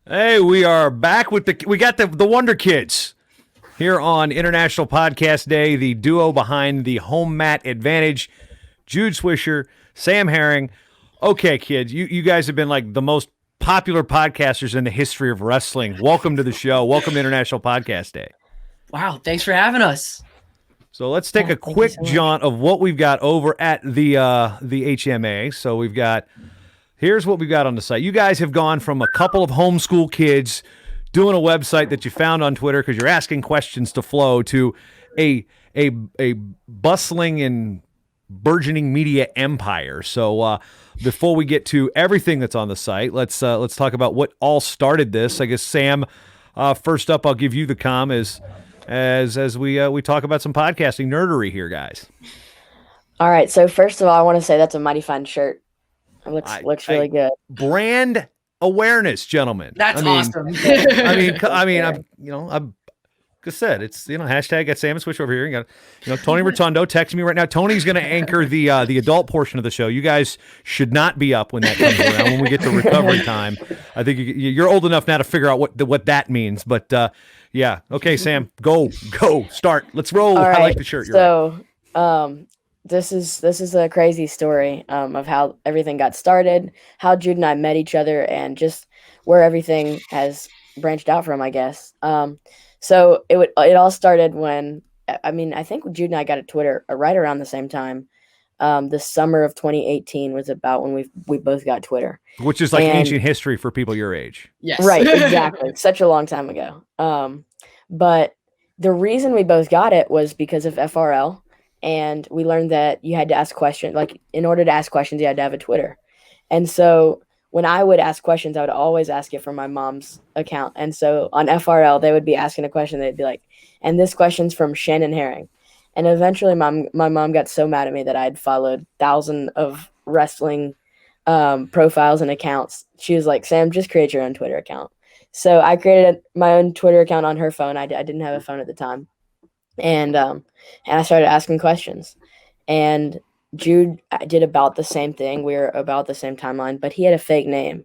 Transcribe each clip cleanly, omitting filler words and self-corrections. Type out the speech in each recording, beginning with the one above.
Hey, we are back with we got the Wonder Kids here on International Podcast Day, the duo behind the home mat advantage, Jude Swisher, Sam Herring. Okay, kids, you guys have been like the most popular podcasters in the history of wrestling. Welcome to the show. Welcome to International Podcast Day. Wow, thanks for having us. So let's take a quick jaunt of what we've got over at the HMA. So here's what we've got on the site. You guys have gone from a couple of homeschool kids doing a website that you found on Twitter because you're asking questions to Flo to a bustling and burgeoning media empire. So before we get to everything that's on the site, let's talk about what all started this. I guess Sam, first up, I'll give you the comm as we talk about some podcasting nerdery here, guys. All right. So first of all, I want to say that's a mighty fine shirt. It looks really good. Brand awareness, gentlemen. That's awesome. I'm like I said, it's hashtag got Sam and Switch over here. You got Tony Rotundo texting me right now. Tony's going to anchor the adult portion of the show. You guys should not be up when that comes around. When we get to recovery time, I think you're old enough now to figure out what that means. But yeah, okay, Sam, go, start. Let's roll. Right. I like the shirt. This is a crazy story of how everything got started, how Jude and I met each other, and just where everything has branched out from, I guess. So it all started when I think Jude and I got a Twitter right around the same time. The summer of 2018 was about when we both got Twitter, which is like ancient history for people your age. Yes, right, exactly. Such a long time ago. But the reason we both got it was because of FRL. And we learned that you had to ask questions. Like, in order to ask questions, you had to have a Twitter. And so when I would ask questions, I would always ask it from my mom's account. And so on FRL, they would be asking a question. They'd be like, and this question's from Shannon Herring. And eventually my mom got so mad at me that I'd followed thousands of wrestling profiles and accounts. She was like, Sam, just create your own Twitter account. So I created my own Twitter account on her phone. I didn't have a phone at the time. And I started asking questions, and Jude did about the same thing. We were about the same timeline, but he had a fake name,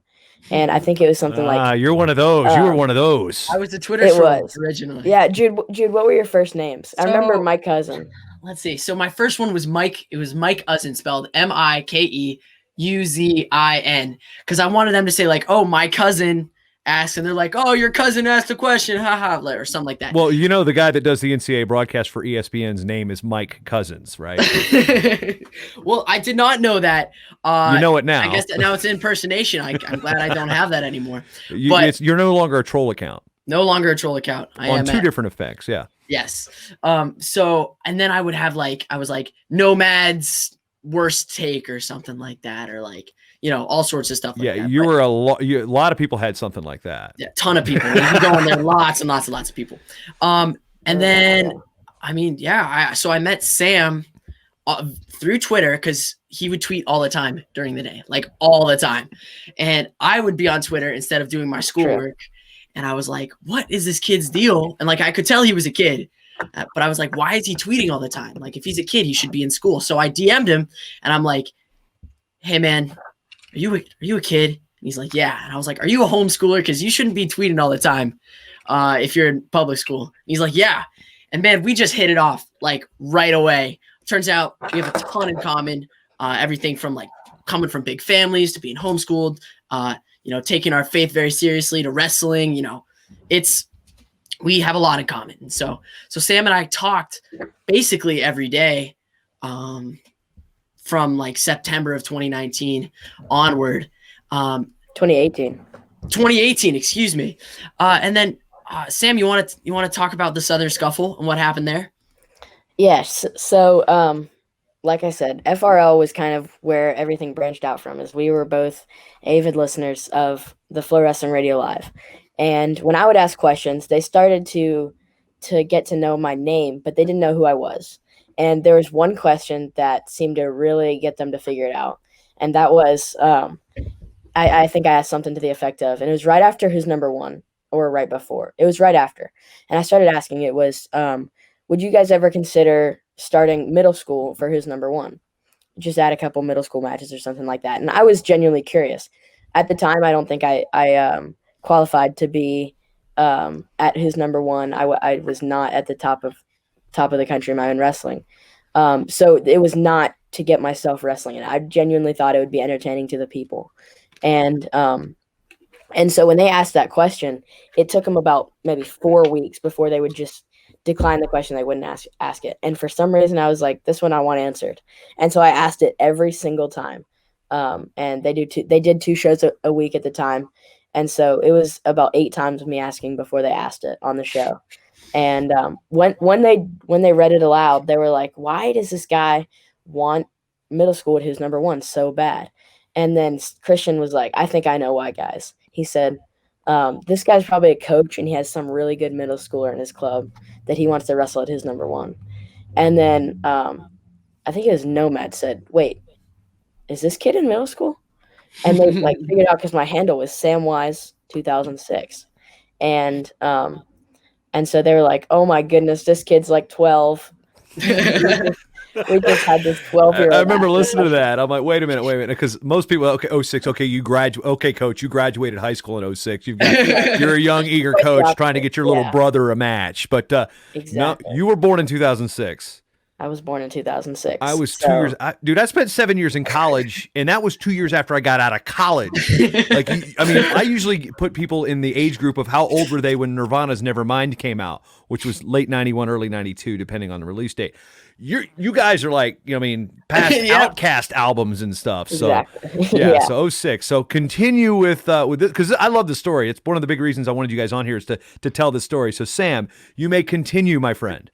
and I think it was something like. You're one of those. You were one of those. I was the Twitter troll originally. Yeah, Jude. What were your first names? I remember my cousin. Let's see. So my first one was Mike. It was Mike Uzzin, spelled Mikeuzin, because I wanted them to say like, "Oh, my cousin asked," and they're like, "Oh, your cousin asked a question, haha," or something like that. Well, the guy that does the NCAA broadcast for ESPN's name is Mike Cousins, right? Well, I did not know that. You know it now. I guess now it's impersonation. I'm glad I don't have that anymore. You're no longer a troll account. No longer a troll account. On two different effects, yeah. Yes. So, and then I would have I was like Nomad's worst take or something like that, or like, all sorts of stuff like that. Yeah, you were a lot of people had something like that. Yeah, ton of people. You go in there, lots and lots of people. And then, so I met Sam through Twitter because he would tweet all the time during the day, like all the time. And I would be on Twitter instead of doing my schoolwork. And I was like, what is this kid's deal? And I could tell he was a kid. But I was like, why is he tweeting all the time? Like, if he's a kid, he should be in school. So I DM'd him, and I'm like, hey, man, are you a kid? And he's like, yeah. And I was like, are you a homeschooler? Because you shouldn't be tweeting all the time if you're in public school. And he's like, yeah. And, man, we just hit it off, right away. Turns out we have a ton in common, everything from, coming from big families to being homeschooled, taking our faith very seriously to wrestling. We have a lot in common. And so Sam and I talked basically every day from September of 2019 onward. 2018, excuse me. And then Sam, you want to talk about the Southern Scuffle and what happened there? Yes. So like I said, FRL was kind of where everything branched out from, as we were both avid listeners of the Flow Wrestling Radio Live. And when I would ask questions, they started to get to know my name, but they didn't know who I was. And there was one question that seemed to really get them to figure it out. And that was, I think I asked something to the effect of, and it was right after who's number one, or right before. It was right after. And I started asking, it was, would you guys ever consider starting middle school for who's number one? Just add a couple middle school matches or something like that. And I was genuinely curious. At the time, I don't think I qualified to be at his number one. I was not at the top of the country in my own wrestling. So it was not to get myself wrestling, and I genuinely thought it would be entertaining to the people. And so when they asked that question, it took them about maybe 4 weeks before they would just decline the question. They wouldn't ask it. And for some reason, I was like, this one I want answered. And so I asked it every single time. And they did 2 shows a week at the time. And so it was about 8 times of me asking before they asked it on the show. And when they read it aloud, they were like, why does this guy want middle school at his number one so bad? And then Christian was like, I think I know why, guys. He said, this guy's probably a coach and he has some really good middle schooler in his club that he wants to wrestle at his number one. And then I think it was Nomad said, wait, is this kid in middle school? And they like figured out because my handle was Samwise 2006. And so they were like, oh my goodness, this kid's like 12. We just had this 12-year-old. I remember listening to that. I'm like, wait a minute, because most people, okay, 06, okay, okay, coach, you graduated high school in 06. You're a young, eager coach trying to get your little brother a match. But exactly. No, you were born in 2006. I was born in 2006. I was 2 years. Dude, I spent 7 years in college, and that was 2 years after I got out of college. I usually put people in the age group of how old were they when Nirvana's Nevermind came out, which was late 91, early 92, depending on the release date. You guys are like, past Outcast albums and stuff. So exactly. So 06. So continue with this, because I love the story. It's one of the big reasons I wanted you guys on here is to tell the story. So Sam, you may continue, my friend.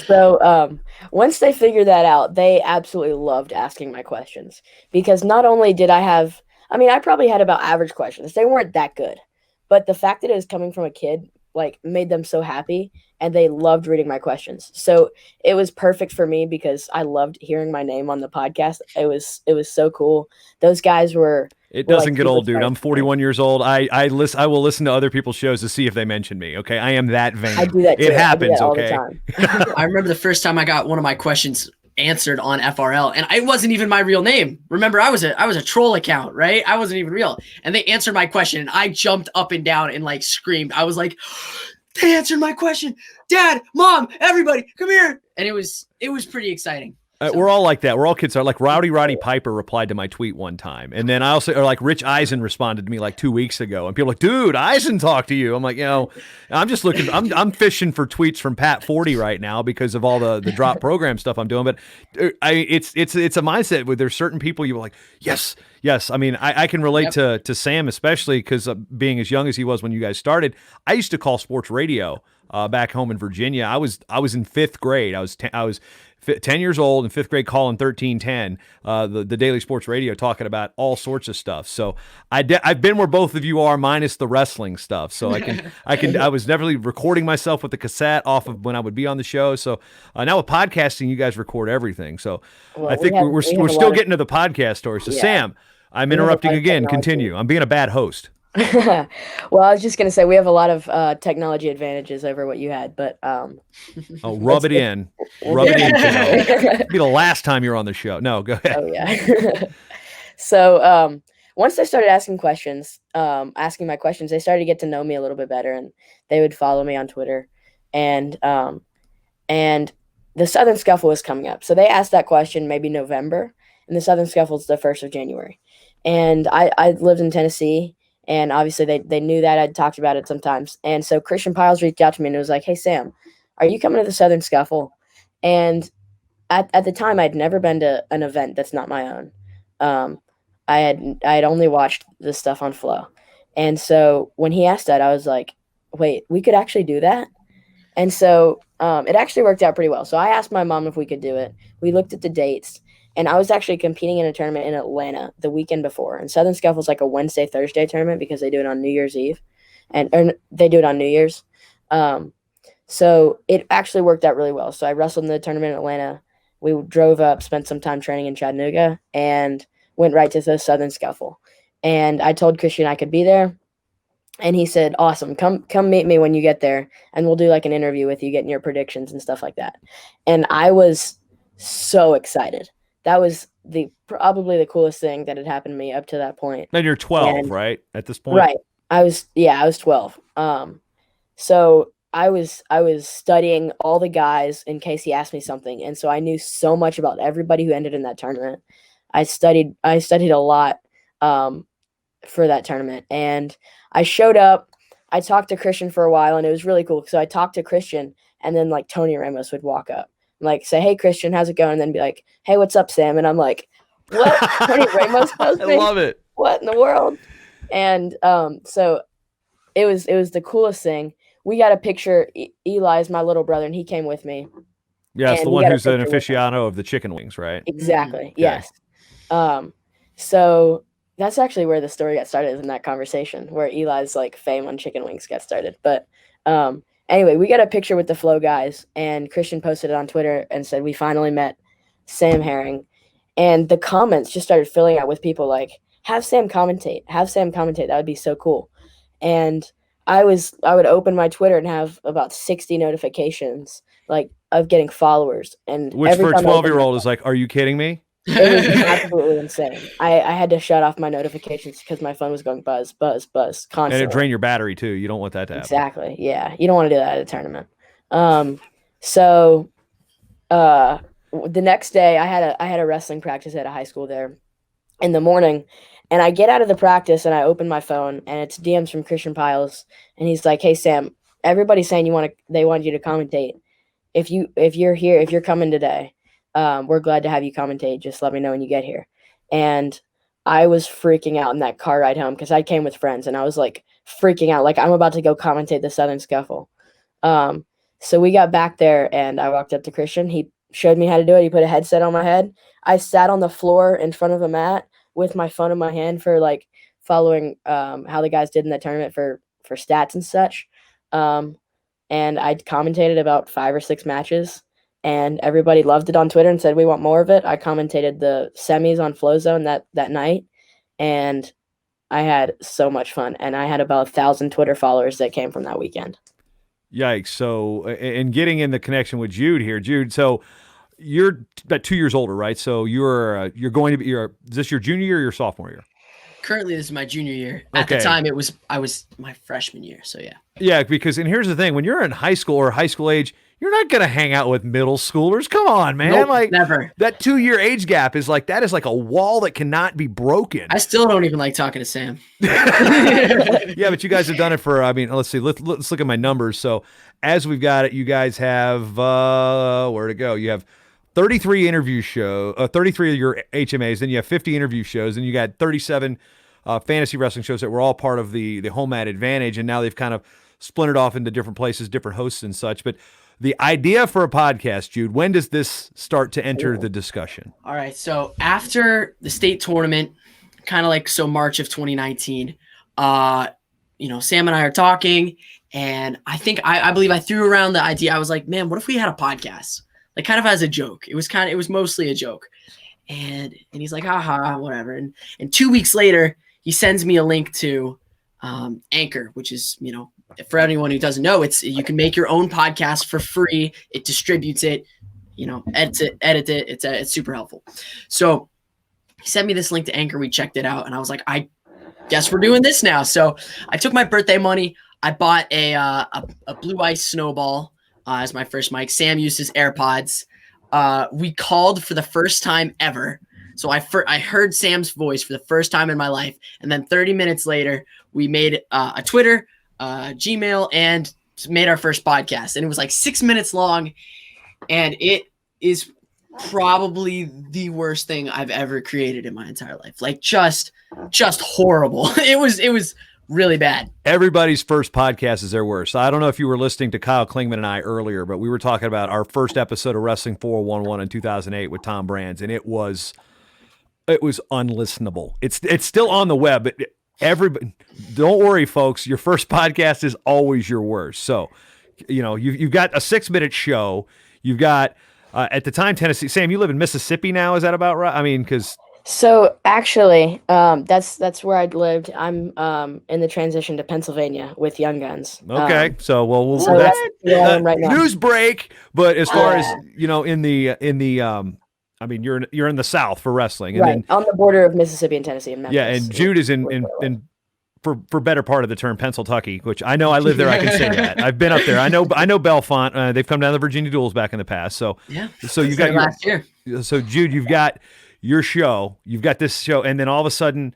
So once they figured that out, they absolutely loved asking my questions, because not only did I probably had about average questions. They weren't that good, but the fact that it was coming from a kid like made them so happy, and they loved reading my questions. So it was perfect for me because I loved hearing my name on the podcast. It was so cool. Those guys were. It doesn't get old, dude. I'm 41 years old. I will listen to other people's shows to see if they mention me. Okay, I am that vain. I do that too. It happens. All okay. The time. I remember the first time I got one of my questions answered on FRL, and it wasn't even my real name. Remember, I was a troll account, right? I wasn't even real, and they answered my question, and I jumped up and down and like screamed. I was like, "They answered my question, Dad, Mom, everybody, come here!" And it was pretty exciting. We're all like that. We're all kids. Like Roddy Piper replied to my tweet one time. And then I also, or like Rich Eisen responded to me like 2 weeks ago. And people are like, dude, Eisen talked to you. I'm like, I'm just looking, I'm fishing for tweets from Pat 40 right now because of all the drop program stuff I'm doing. But it's a mindset where there's certain people you're like, yes. I mean, I can relate to Sam, especially because being as young as he was when you guys started. I used to call sports radio back home in Virginia. I was in 5th grade. I was 10 years old in 5th grade calling 1310, the daily sports radio, talking about all sorts of stuff. So I've been where both of you are, minus the wrestling stuff. So I was definitely recording myself with the cassette off of when I would be on the show. So now with podcasting, you guys record everything. So I think we're still getting to the podcast story. So Sam, I'm interrupting again. Continue. I'm being a bad host. Well, I was just going to say we have a lot of technology advantages over what you had, but rub it in. It'll be the last time you're on the show. No, go ahead. Oh yeah. So once they started asking my questions, they started to get to know me a little bit better, and they would follow me on Twitter, and the Southern Scuffle was coming up. So they asked that question maybe November, and the Southern Scuffle is the 1st of January. And I lived in Tennessee. And obviously they knew that. I'd talked about it sometimes. And so Christian Piles reached out to me and was like, hey, Sam, are you coming to the Southern Scuffle? And at the time, I'd never been to an event that's not my own. I had only watched this stuff on Flow. And so when he asked that, I was like, wait, we could actually do that? And so it actually worked out pretty well. So I asked my mom if we could do it. We looked at the dates. And I was actually competing in a tournament in Atlanta the weekend before. And Southern Scuffle is like a Wednesday, Thursday tournament because they do it on New Year's Eve. Or they do it on New Year's. So it actually worked out really well. So I wrestled in the tournament in Atlanta. We drove up, spent some time training in Chattanooga, and went right to the Southern Scuffle. And I told Christian I could be there. And he said, awesome, come meet me when you get there. And we'll do like an interview with you, getting your predictions and stuff like that. And I was so excited. That was probably the coolest thing that had happened to me up to that point. Then you're 12, right? At this point? Right. I was 12. So I was studying all the guys in case he asked me something, and so I knew so much about everybody who ended in that tournament. I studied a lot um, for that tournament, and I showed up. I talked to Christian for a while, and it was really cool. So I talked to Christian, and then like Tony Ramos would walk up, like say, "Hey Christian, how's it going?" And then be like, "Hey, what's up, Sam?" And I'm like, "What? Tony Ramos knows I me? love it. What in the world?" And so it was the coolest thing. We got a picture. Eli's my little brother, and he came with me. Yeah, it's And the we one got a who's an picture with him. aficionado of the chicken wings, right? Exactly. Yes. Um, so that's actually where the story got started, is in that conversation where Eli's like fame on chicken wings got started. But anyway, we got a picture with the Flow guys, and Christian posted it on Twitter and said we finally met Sam Herring, and the comments just started filling out with people like, "Have Sam commentate, have Sam commentate. That would be so cool." And I would open my Twitter and have about 60 notifications like of getting followers, and Which every for a time I opened my 12-year-old is like, are you kidding me? it was absolutely insane. I had to shut off my notifications because my phone was going buzz, buzz, buzz And it constantly. drain your battery too. You don't want that to happen. Exactly. Yeah. You don't want to do that at a tournament. So the next day I had a wrestling practice at a high school there in the morning, and I get out of the practice and I open my phone, and it's DMs from Christian Piles, and he's like, "Hey Sam, everybody's saying they want you to commentate. If you're coming today, we're glad to have you commentate. Just let me know when you get here." And I was freaking out in that car ride home because I came with friends, and I was like freaking out, like I'm about to go commentate the Southern Scuffle. Um, so we got back there, and I walked up to Christian. He showed me how to do it. He put a headset on my head. I sat on the floor in front of a mat with my phone in my hand for like following how the guys did in the tournament for stats and such. Um, and I commentated about 5 or 6 matches, and everybody loved it on Twitter and said we want more of it. I commentated the semis on Flow Zone that night, and I had so much fun. And I had about 1,000 Twitter followers that came from that weekend. Yikes. So, and getting in the connection with Jude here, Jude. So you're about 2 years older, right? So you're going to be, is this your junior year or your sophomore year? Currently, this is my junior year. At the Okay. time, I was my freshman year. So yeah. Yeah, because, and here's the thing, when you're in high school or high school age, you're not going to hang out with middle schoolers. Come on, man. Nope, like never. That 2-year age gap is like a wall that cannot be broken. I still don't even like talking to Sam. Yeah, but you guys have done it for, I mean, let's see, let's look at my numbers. So as we've got it, you guys have, where to go? You have 33 interview 33 of your HMAs, then you have 50 interview shows, and you got 37 fantasy wrestling shows that were all part of the Home Mat Advantage, and now they've kind of splintered off into different places, different hosts and such. But the idea for a podcast, Jude, when does this start to enter the discussion? All right. So after the state tournament, kind of like March of 2019, Sam and I are talking, and I think I believe I threw around the idea. I was like, man, what if we had a podcast? Like kind of as a joke. It was mostly a joke. And he's like, haha, whatever. And 2 weeks later, he sends me a link to Anchor, which is, for anyone who doesn't know, you can make your own podcast for free. It distributes it, edits it. It's super helpful. So he sent me this link to Anchor. We checked it out, and I was like, I guess we're doing this now. So I took my birthday money. I bought a Blue Ice Snowball as my first mic. Sam used his AirPods. We called for the first time ever. So I heard Sam's voice for the first time in my life. And then 30 minutes later, we made a Twitter, Gmail, and made our first podcast. And it was like 6 minutes long. And it is probably the worst thing I've ever created in my entire life. Like just horrible. It was really bad. Everybody's first podcast is their worst. I don't know if you were listening to Kyle Klingman and I earlier, but we were talking about our first episode of Wrestling 411 in 2008 with Tom Brands, and it was unlistenable. It's still on the web, but everybody, don't worry, folks. Your first podcast is always your worst. So, you've got a 6-minute show. You've got at the time Tennessee. Sam, you live in Mississippi now. Is that about right? I mean, because. So actually, that's where I'd lived. I'm in the transition to Pennsylvania with Young Guns. Okay, so that's where I am right now. News break. But as far as in the I mean, you're in the South for wrestling, and right, then on the border of Mississippi and Tennessee. In Memphis, and Jude is in for better part of the term, Pennsylvania, which I know I live there. I can say that. I've been up there. I know Bellefonte. They've come down to the Virginia Duels back in the past. So you got last year. So Jude, you've got your show. You've got this show, and then all of a sudden,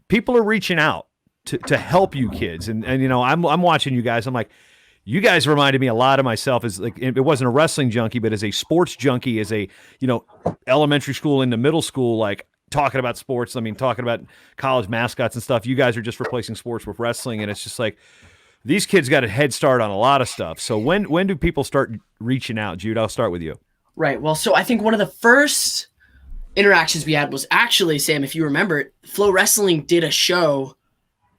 people are reaching out to help you kids. And I'm watching you guys. I'm like, you guys reminded me a lot of myself as like, it wasn't a wrestling junkie, but as a sports junkie, as a, elementary school into middle school, like talking about sports. I mean, talking about college mascots and stuff. You guys are just replacing sports with wrestling. And it's just like, these kids got a head start on a lot of stuff. So when do people start reaching out? Jude, I'll start with you. Right. Well, so I think one of the first interactions we had was actually, Sam, if you remember, Flow Wrestling did a show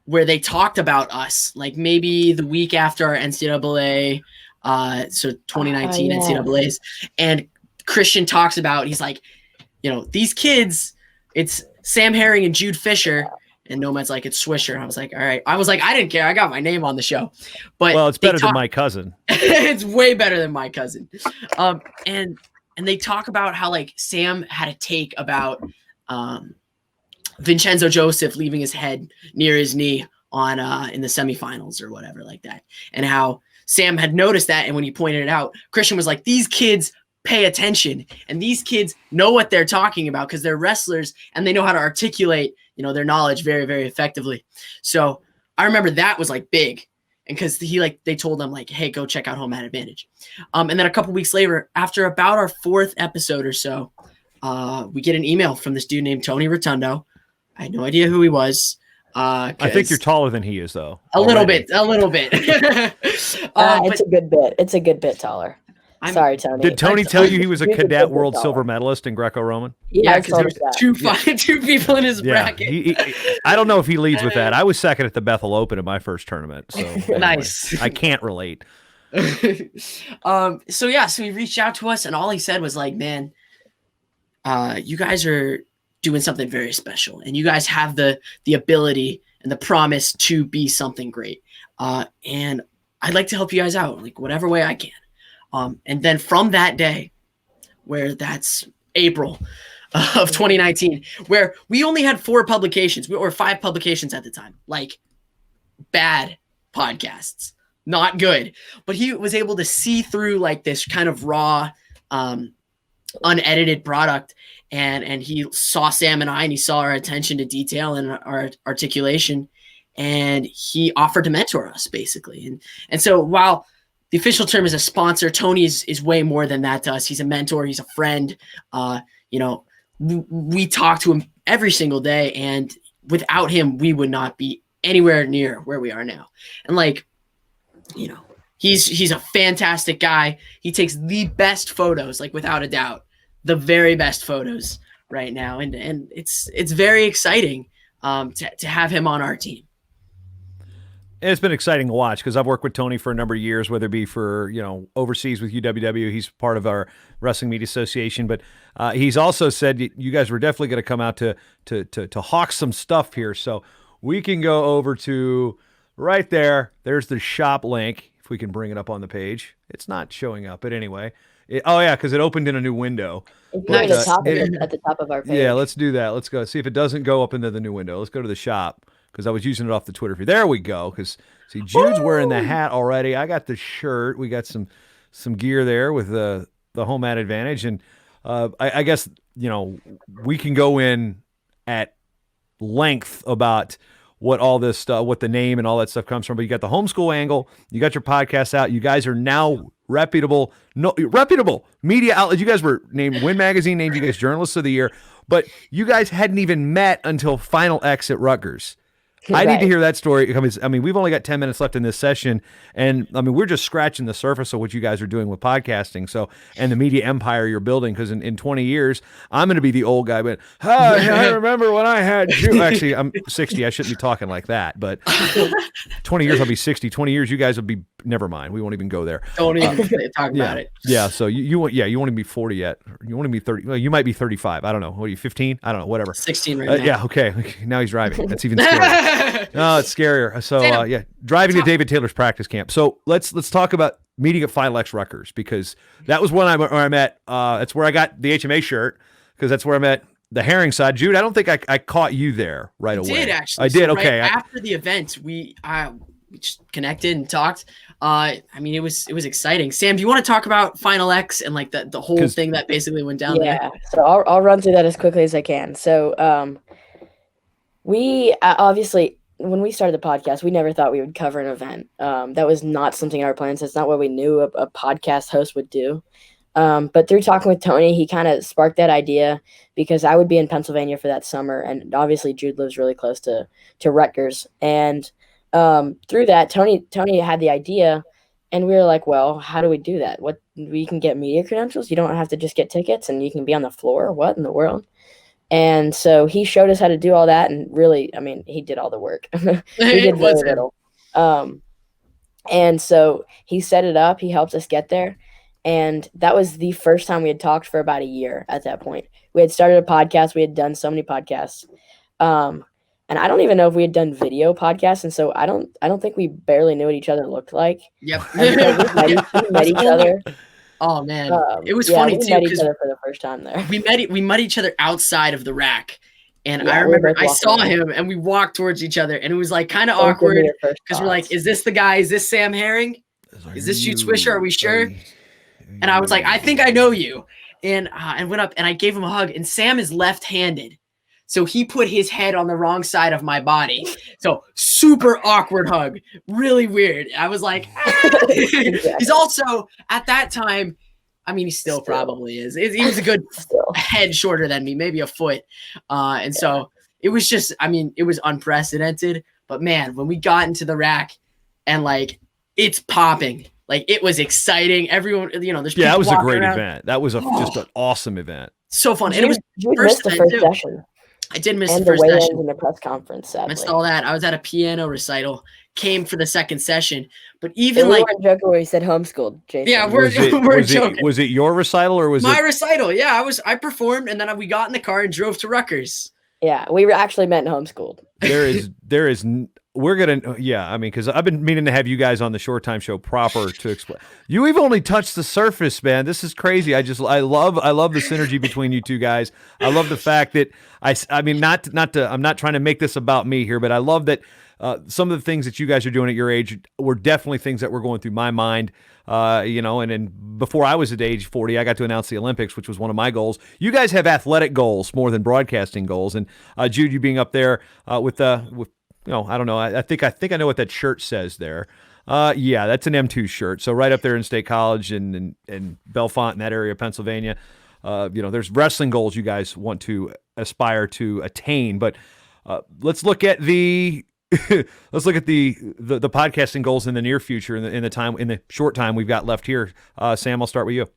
where they talked about us, like maybe the week after our NCAA, so 2019 NCAAs, and Christian talks about, he's like, these kids, it's Sam Herring and Jude Swisher, and Nomad's like, it's Swisher. I was like, all right. I was like, I didn't care. I got my name on the show. But well, it's better than my cousin. It's way better than my cousin. And they talk about how like Sam had a take about Vincenzo Joseph leaving his head near his knee on in the semifinals or whatever like that. And how Sam had noticed that, and when he pointed it out, Christian was like, these kids pay attention, and these kids know what they're talking about because they're wrestlers and they know how to articulate, their knowledge very, very effectively. So I remember that was like big. And because they told them like, hey, go check out Home Ad Advantage. And then a couple weeks later, after about our 4th episode or so, we get an email from this dude named Tony Rotundo. I had no idea who he was. I think you're taller than he is, though. A little bit. It's a good bit. It's a good bit taller. Sorry, Tony. Did Tony tell you he was a cadet world silver medalist in Greco-Roman? Yeah, because there was two people in his bracket. I don't know if he leads with that. I was second at the Bethel Open in my first tournament. So anyway, nice. I can't relate. So he reached out to us, and all he said was like, man, you guys are doing something very special, and you guys have the ability and the promise to be something great. And I'd like to help you guys out, like whatever way I can. And then from that day, where that's April of 2019, where we only had 4 publications, or 5 publications at the time, like bad podcasts, not good. But he was able to see through like this kind of raw, unedited product. And he saw Sam and I, and he saw our attention to detail and our articulation, and he offered to mentor us basically. And so while the official term is a sponsor, Tony is way more than that to us. He's a mentor. He's a friend. We talk to him every single day, and without him, we would not be anywhere near where we are now. And he's a fantastic guy. He takes the best photos, like without a doubt, the very best photos right now. And it's very exciting to have him on our team. And it's been exciting to watch because I've worked with Tony for a number of years, whether it be for, overseas with UWW. He's part of our Wrestling Media Association, but he's also said you guys were definitely going to come out to hawk some stuff here. So we can go over to right there. There's the shop link. If we can bring it up on the page, it's not showing up, but anyway. Because it opened in a new window. It's at the top of our page. Yeah, let's do that. Let's go see if it doesn't go up into the new window. Let's go to the shop. Because I was using it off the Twitter feed. There we go. Because see, Jude's wearing the hat already. I got the shirt. We got some gear there with the Home Ad Advantage, and I guess we can go in at length about what all this stuff, what the name and all that stuff comes from. But you got the homeschool angle. You got your podcast out. You guys are now reputable media outlet. You guys were named Win Magazine, named you guys Journalists of the Year, but you guys hadn't even met until Final X at Rutgers. I need to hear that story. I mean, we've only got 10 minutes left in this session, and I mean, we're just scratching the surface of what you guys are doing with podcasting. So, and the media empire you're building, because in 20 years, I'm going to be the old guy, but I remember when I had you. Actually, I'm 60. I shouldn't be talking like that, but 20 years, I'll be 60. 20 years, you guys will be, never mind. We won't even go there. Don't even talk about it. Yeah. So you won't even be 40 yet. You won't even be 30. Well, you might be 35. I don't know. What are you, 15? I don't know. Whatever. 16 right now. Yeah. Okay. Now he's driving. That's even scarier. No, it's scarier. So driving to David Taylor's practice camp. So let's talk about meeting at Final X Rutgers, because that was where I met. That's where I got the HMA shirt, because that's where I met the herring side. Jude, I don't think I caught you there right away. Did actually. I did. So Okay. after the event, we just connected and talked. I mean, it was exciting. Sam, do you want to talk about Final X and like the whole thing that basically went down there? Yeah. So I'll run through that as quickly as I can. So we obviously, when we started the podcast, we never thought we would cover an event. That was not something in our plans. That's not what we knew a podcast host would do. But through talking with Tony, he kind of sparked that idea because I would be in Pennsylvania for that summer, and obviously Jude lives really close to Rutgers. And through that, Tony had the idea, and we were like, well, how do we do that? What, we can get media credentials? You don't have to just get tickets and you can be on the floor? What in the world? And so he showed us how to do all that, and really, I mean, he did all the work. We did very little. And so he set it up. He helped us get there. And that was the first time we had talked for about a year at that point. We had started a podcast. We had done so many podcasts. And I don't even know if we had done video podcasts. And so I don't think we barely knew what each other looked like. Yep. We met each other. Oh man, it was funny too met each other for the first time there. We met each other outside of the rack, and Yeah, I remember we I saw walked him, and we walked towards each other, and it was like kind of awkward because we're like, "Is this the guy? Is this Sam Herring? Is this Jude Swisher? Are we sure?" And I was like, "I think I know you," and went up and I gave him a hug. And Sam is left-handed, so he put his head on the wrong side of my body. So super awkward hug, really weird. I was like, Exactly. He's also at that time, I mean, he still probably is. He was a good head shorter than me, maybe a foot. And so it was just, I mean, it was unprecedented. But man, when we got into the rack and like it's popping, like it was exciting. Everyone, you know, there's Yeah, that was a great around. event. That was just an awesome event. So fun. Jude, And it was Jude missed the first session. I did miss And the first the weigh-ins session. and the press conference, sadly. Missed all that. I was at a piano recital, came for the second session. But even we like weren't joking when we said homeschooled, Jason. Yeah, we're joking. Was it your recital or was My it recital? Yeah, I performed and then we got in the car and drove to Rutgers. Yeah, we were actually meant homeschooled. We're gonna, yeah. I mean, because I've been meaning to have you guys on the Short Time Show proper to explain. You've only touched the surface, man. This is crazy. I love the synergy between you two guys. I love the fact that I mean, I'm not trying to make this about me here, but I love that some of the things that you guys are doing at your age were definitely things that were going through my mind. You know, and then before I was at age 40, I got to announce the Olympics, which was one of my goals. You guys have athletic goals more than broadcasting goals, and Jude, you being up there with you know, I don't know. I think I know what that shirt says there. Yeah, that's an M2 shirt. So right up there in State College and Bellefonte in that area of Pennsylvania. You know, there's wrestling goals you guys want to aspire to attain. But let's look at the podcasting goals in the near future in the short time we've got left here. Sam, I'll start with you.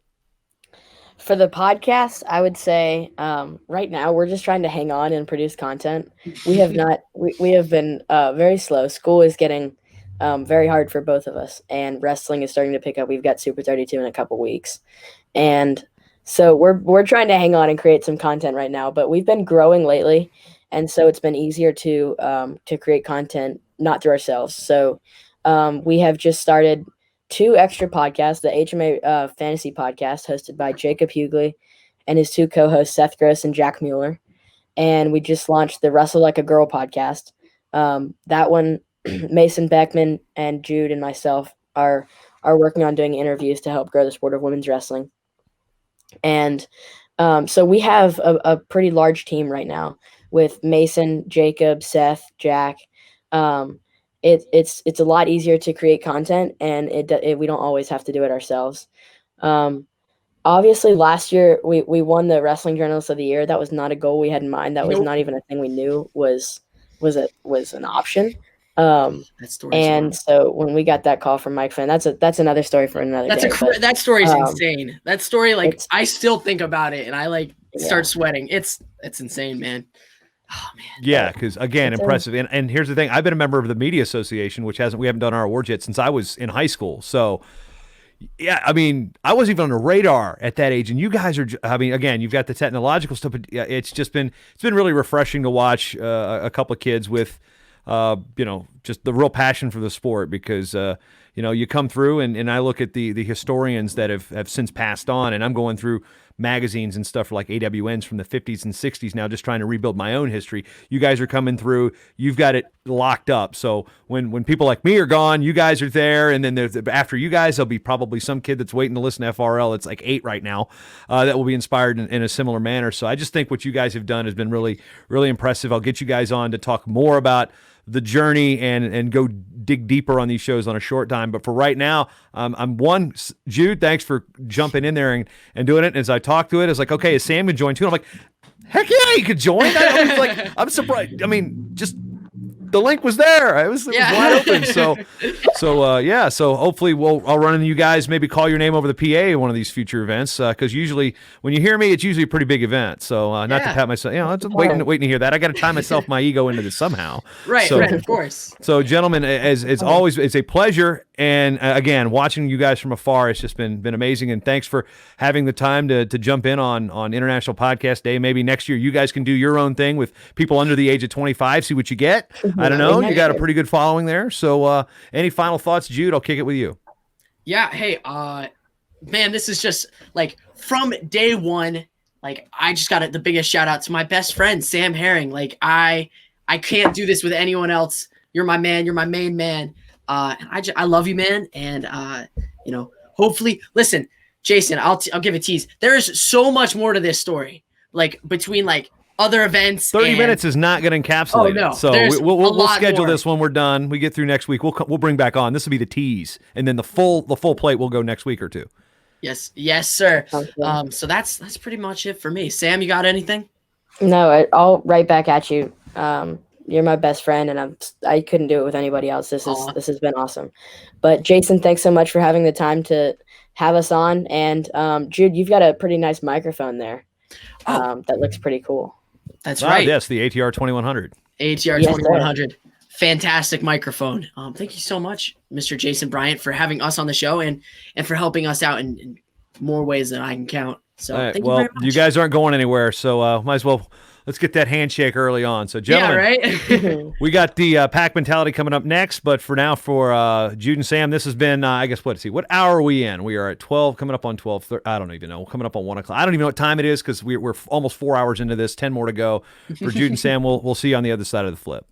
For the podcast, I would say right now we're just trying to hang on and produce content. We have not. We have been very slow. School is getting very hard for both of us, and wrestling is starting to pick up. We've got Super 32 in a couple weeks, and so we're trying to hang on and create some content right now. But we've been growing lately, and so it's been easier to create content not through ourselves. So we have just started 2 extra podcasts, the HMA Fantasy Podcast hosted by Jacob Hughley and his 2 co-hosts, Seth Gross and Jack Mueller. And we just launched the Wrestle Like a Girl podcast. That one, Mason Beckman and Jude and myself are working on doing interviews to help grow the sport of women's wrestling. And so we have a pretty large team right now with Mason, Jacob, Seth, Jack. It's a lot easier to create content, and we don't always have to do it ourselves. Obviously, last year we won the Wrestling Journalist of the Year. That was not a goal we had in mind. That was not even a thing we knew was an option. And so when we got that call from Mike Finn, that's another story for another day. That story is insane. That story, like I still think about it and I start sweating. It's insane, man. Oh man. Yeah, because again, impressive. And here's the thing: I've been a member of the Media Association, which we haven't done our awards yet since I was in high school. So, yeah, I mean, I wasn't even on the radar at that age, and you guys are. I mean, again, you've got the technological stuff, but it's been really refreshing to watch a couple of kids with, you know, just the real passion for the sport because. You know, you come through and I look at the historians that have since passed on, and I'm going through magazines and stuff like AWNs from the 50s and 60s now, just trying to rebuild my own history. You guys are coming through. You've got it locked up. So when people like me are gone, you guys are there. And then after you guys, there'll be probably some kid that's waiting to listen to FRL. It's like 8 right now that will be inspired in a similar manner. So I just think what you guys have done has been really, really impressive. I'll get you guys on to talk more about the journey and go dig deeper on these shows on a short time. But for right now, Jude, thanks for jumping in there and doing it. And as I talked to it, it's like, okay, is Sam going to join too? And I'm like, heck yeah, you could join. I'm surprised. I mean, just the link was there. It was wide open. So hopefully I'll run into you guys, maybe call your name over the PA at one of these future events. Cause usually when you hear me, it's usually a pretty big event. So, not to pat myself, I'm waiting to hear that. I got to tie myself, my ego into this somehow. Right. Of course. So gentlemen, as always, it's a pleasure. And again, watching you guys from afar, it's just been amazing. And thanks for having the time to jump in on International Podcast Day. Maybe next year you guys can do your own thing with people under the age of 25, see what you get. I don't know. You got a pretty good following there. So any final thoughts, Jude? I'll kick it with you. Yeah. Hey, man, this is just like from day one. Like I just got the biggest shout out to my best friend, Sam Herring. Like I can't do this with anyone else. You're my man. You're my main man. I love you, man. And, hopefully listen, Jason, I'll give a tease. There is so much more to this story, like between like other events. 30 minutes is not going to encapsulate it. So we'll schedule this when we're done. We get through next week. We'll bring back on. This will be the tease. And then the full plate will go next week or two. Yes. Yes, sir. So that's pretty much it for me. Sam, you got anything? No, I'll right back at you. You're my best friend, and I couldn't do it with anybody else. This has been awesome. But Jason, thanks so much for having the time to have us on. And Jude, you've got a pretty nice microphone there. That looks pretty cool. That's right. Yes, the ATR 2100. ATR 2100. Fantastic microphone. Thank you so much, Mr. Jason Bryant, for having us on the show and for helping us out in more ways than I can count. So right, thank you very much. You guys aren't going anywhere, so might as well. Let's get that handshake early on. So, gentlemen, right? We got the pack mentality coming up next. But for now, for Jude and Sam, this has been, I guess, what hour are we in? We are at 12, coming up on 12. I don't even know. Coming up on 1 o'clock. I don't even know what time it is because we're almost 4 hours into this, 10 more to go. For Jude and Sam, we'll see you on the other side of the flip.